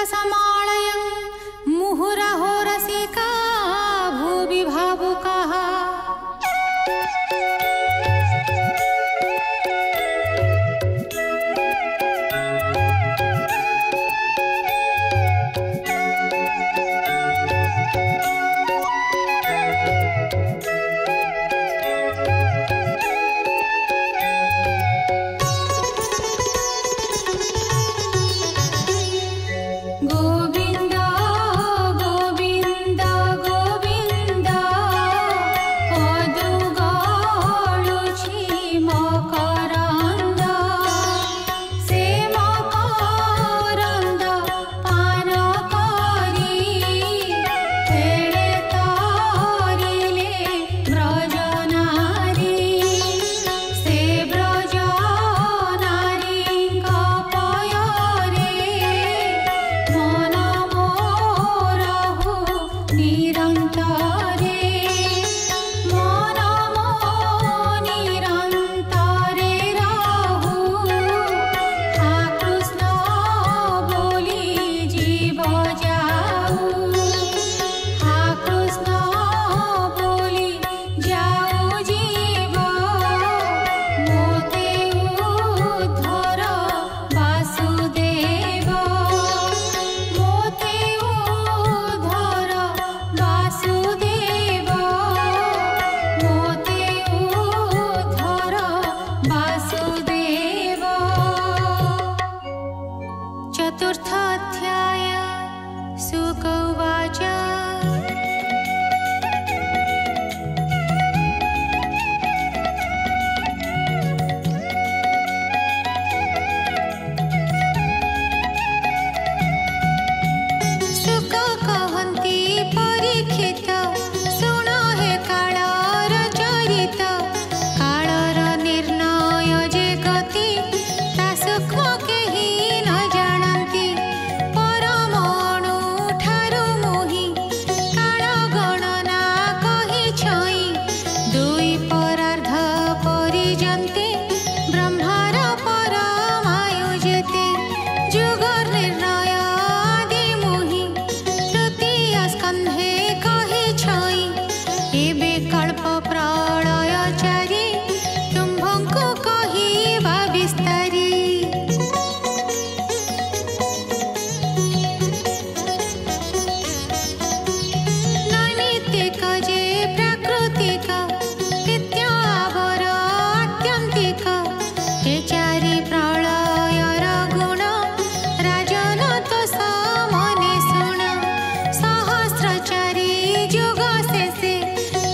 समालयं मुहुरहो रसिका भुवि भावुकाः। चतुर्थाध्याय शुक उवाच। शुक कहन्ति परीक्षित शुण हे कालर चरित। कालर निर्णय जे गति ता सूक्ष्म केहि न जानन्ति। परमाणु ठारु मोहि काल गणना कहि छई। दुई परार्ध परिजन्ते ब्रह्मार परमायु जेते। जुगर निर्णय आदि मोहि तृतीय स्कन्धे कहि छई। एबे कल्प प्रलय चारि तुम्भंकु कहिबा विस्तारी। नैमित्तिक जे प्राकृतिक नित्य आवर आत्यन्तिक। हे चारि प्रलयर गुण राजन तो सामने शुण। सहस्रचारी जुग शेषे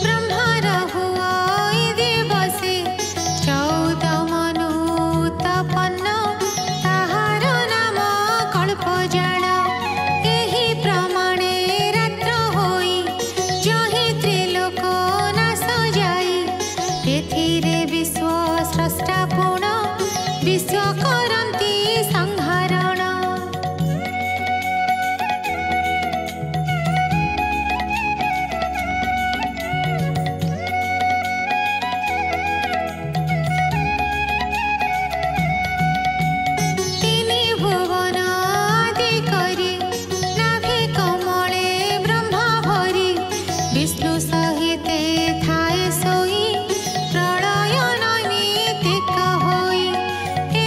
ब्रह्मार हुआई दिवसे। 14 मनु उत्पन्न ताहार नाम कल्पजान। एहि प्रमाणे रात्र होई जहि त्रिलोक नाश जाई। एथिरे विश्व स्रष्टा पूर्ण विश्व करन्ति संहारण। तिनि भुवन आदि करि नाभि कमले ब्रह्मा भरि। विष्णु सहिते थाए सोई प्रलय नैमित्तिक होई। हे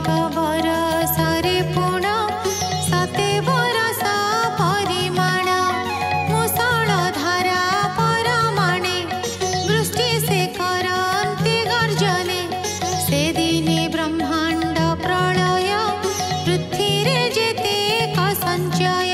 बरसरे पूर्ण सते बरस परिमाण मुसळ धारा परमाणे वृष्टि से करन्ति गर्जने से दिने ब्रह्मांड प्रलय पृथ्वीरे जेते क संचय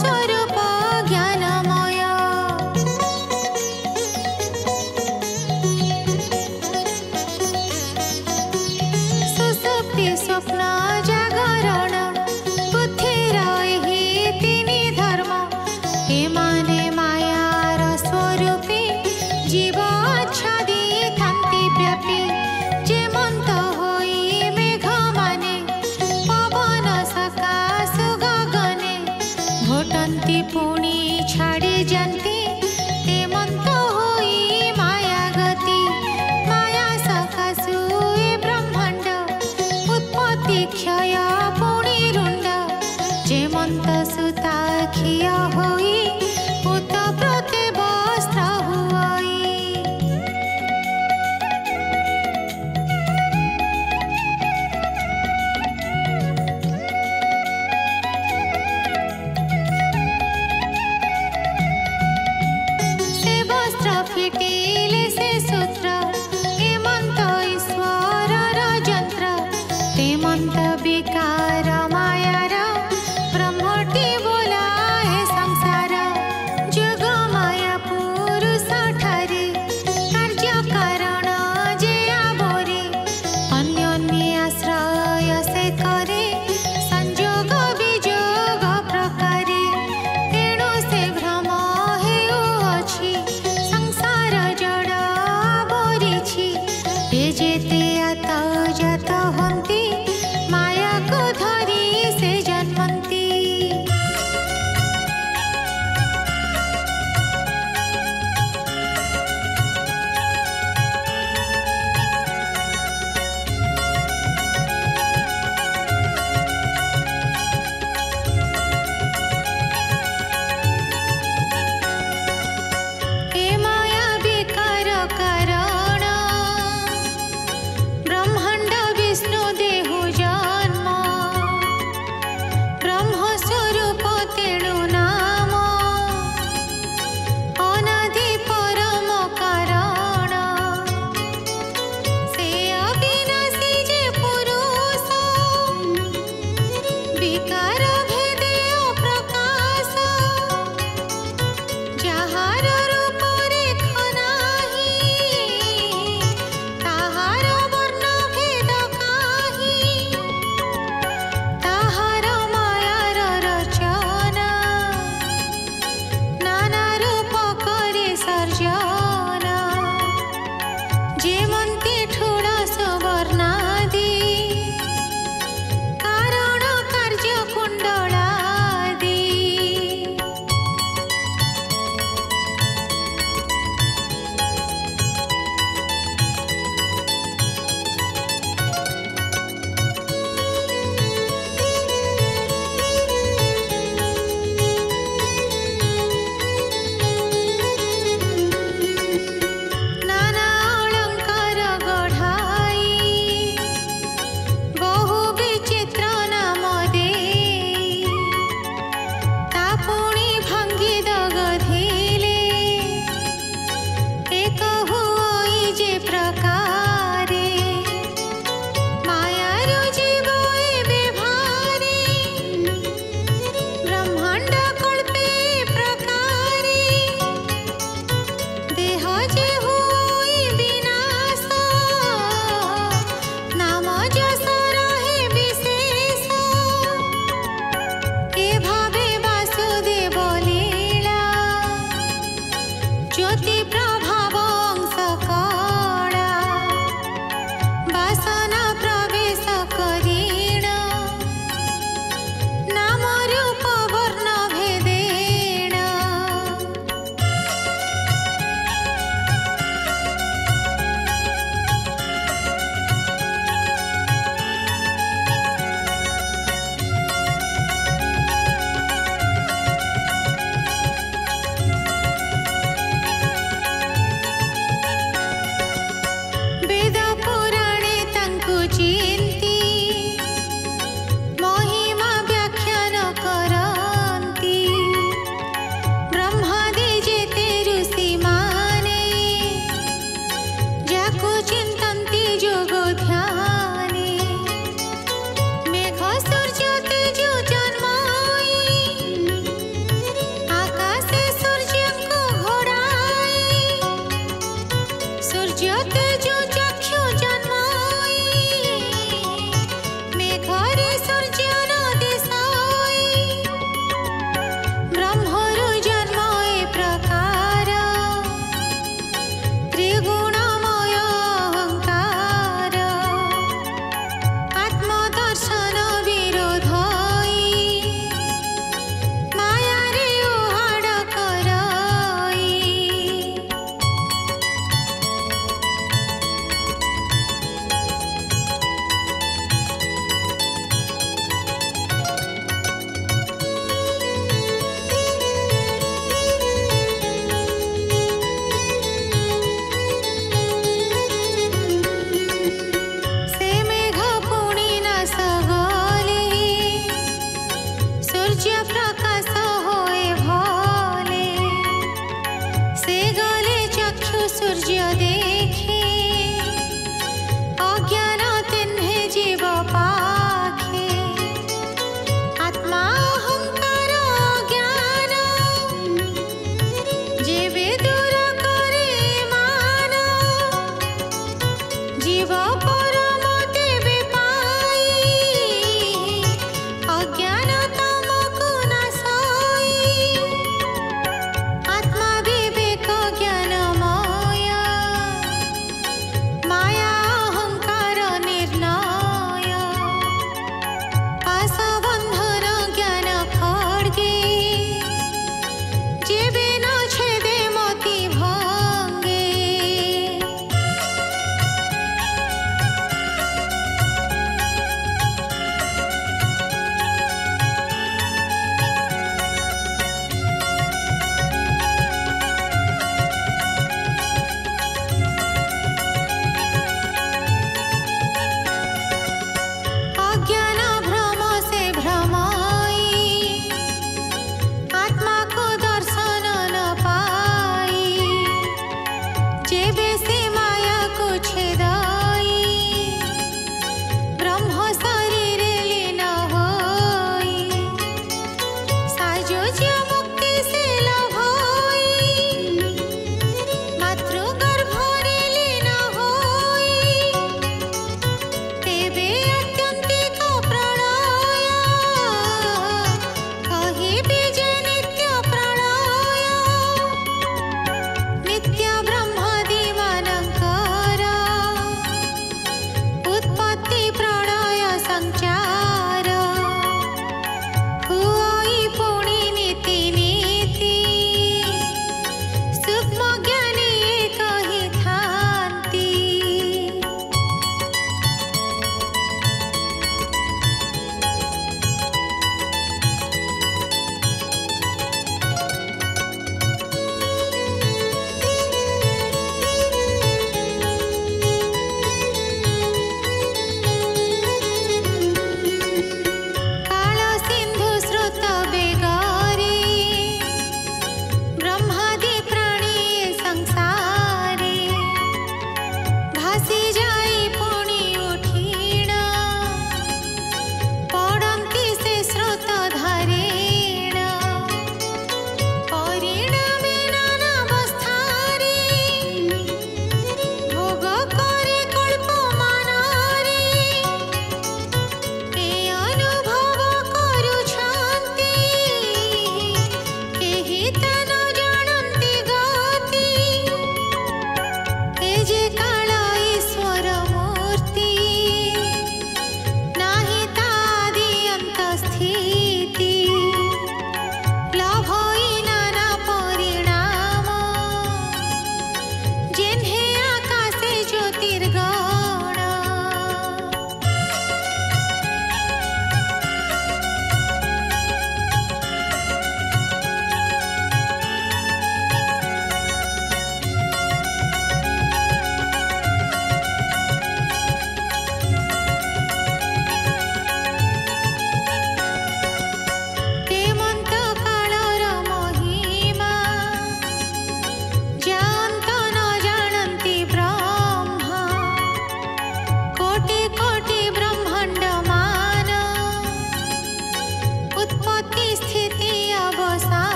स्वरूप ज्ञानमय सुसुप्ति स्वप्न जागरण बुद्धिर एहि तिनि धर्म एमाने मायार स्वरूपे जीव आच्छादी थांती व्यापी जेमंत होई मेघ माने पवन सकाशु गगने घोटंती पुणी छाड़ी जानती तेमंत होई माया गति माया सकाशु ए ब्रह्मांड उत्पत्ति क्षय पुणी रुंड जेमंत सुता खिय होई पुत प्रते वस्त्र हुई से वस्त्र फिटिले से सूत्र एमंत ईश्वरर यंत्र तेमंत विका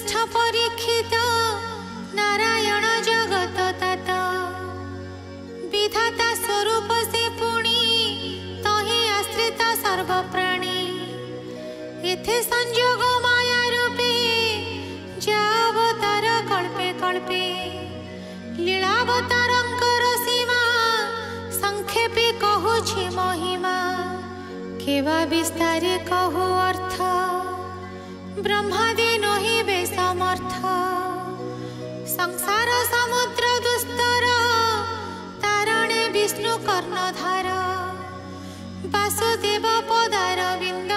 श्रेष्ठ परीक्षित नारायण जगत तात विधाता स्वरूप से पुणी तहि आश्रित सर्वप्राणी इथे संयोग माया रूपे जावतार कल्पे कल्पे लीलावतारंकर सीमा संक्षेपे कहूछि महिमा केवा विस्तारे कहू अर्थ ब्रह्मादि नहिबे समर्थ संसार समुद्र दुस्तर तारणे विष्णु कर्णधार वासुदेव पदारविंद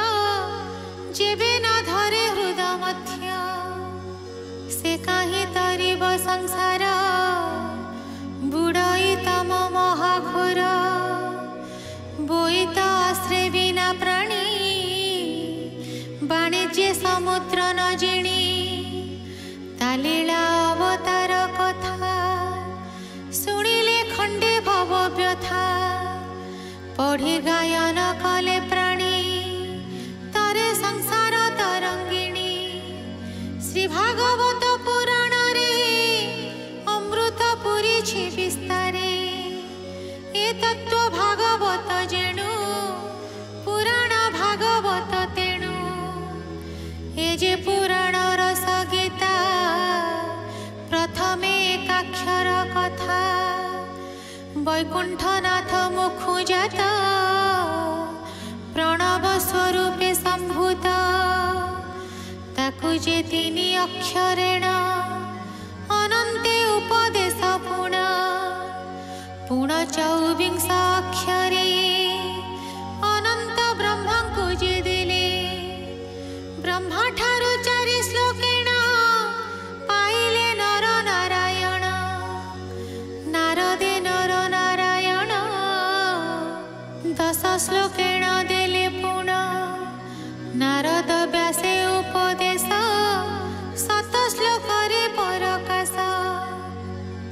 जेबे न धरे हृदय मध्य से कहीं तरिब संसार बुड़ई तम महाघोर बोईत आश्रय बिना प्राणी वाणिज्य समुद्र न जिणी तालीला अवतार कथा शुणिले खंडे भव व्यथा पढ़ी गायन कले प्राणी तारे संसार तरंगिणी श्री भागवत पुराण रे अमृत पुरी छी विस्तारे ए तत्व भागवत जेणु पुराण भागवत तेणु ए जे पुराण रस गीता प्रथमे एकाक्षर कथा वैकुंठनाथ मुखु जात प्रणव स्वरूपे संभूत ताकु जे तिनि अक्षरेण अनंते उपदेश पुण पुण 24 अक्षरे अनंत ब्रह्मा को जे दिले ब्रह्मा ठारु 4 श्लोकेण पाइले नर नारायण नारदे नर नारायण 10 श्लोकेण देले पुण नारद व्यासे उपदेश 7 श्लोकरे परकाश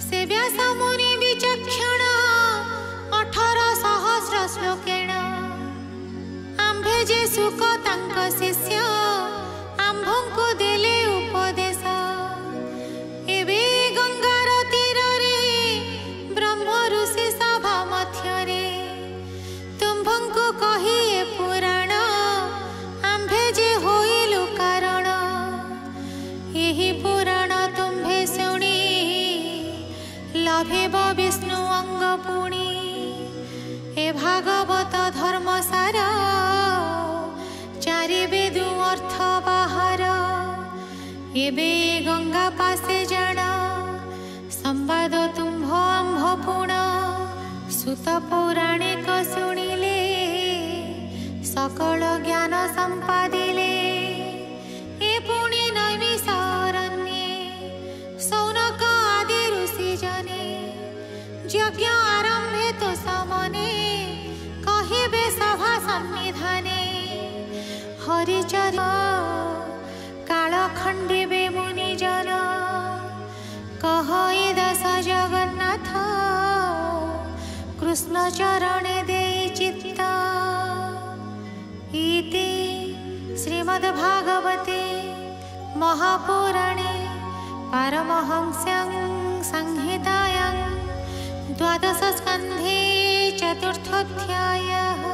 से व्यास मुनि विचक्षण 18 सहस्र श्लोकेण आंभे जे सुख तांक शिष्य आंभंकु देले उपदेश एबे गंगार तीर रे ब्रह्म ऋषि सभा मध्य रे तुम्भंकु कही ए पुराण आंभे जे होइलु कारण एही पुराण तुम्भे शुणी लभेब विष्णु अंग पुणी ए भागवत धर्मसार 4 वेदु अर्थ बाहर एबे गंगा पासे जाण संवाद तुम्भ आंभ पुण सुत पौराणिक शुणिले सकल ज्ञान संपादिले ए पुणी नैमिषारण्ये सौनक आदि ऋषि जने यज्ञ आरंभे तो समने कहिबे सभा सन्निधाने हरिचर काल खंडिबे मुनिजन कहई दास जगन्नाथ कृष्ण चरणे दे चित्त इति श्रीमद्भागवते महापुराणे पारमहंस्यां संहितायां 12 स्कन्धे 4th अध्यायः।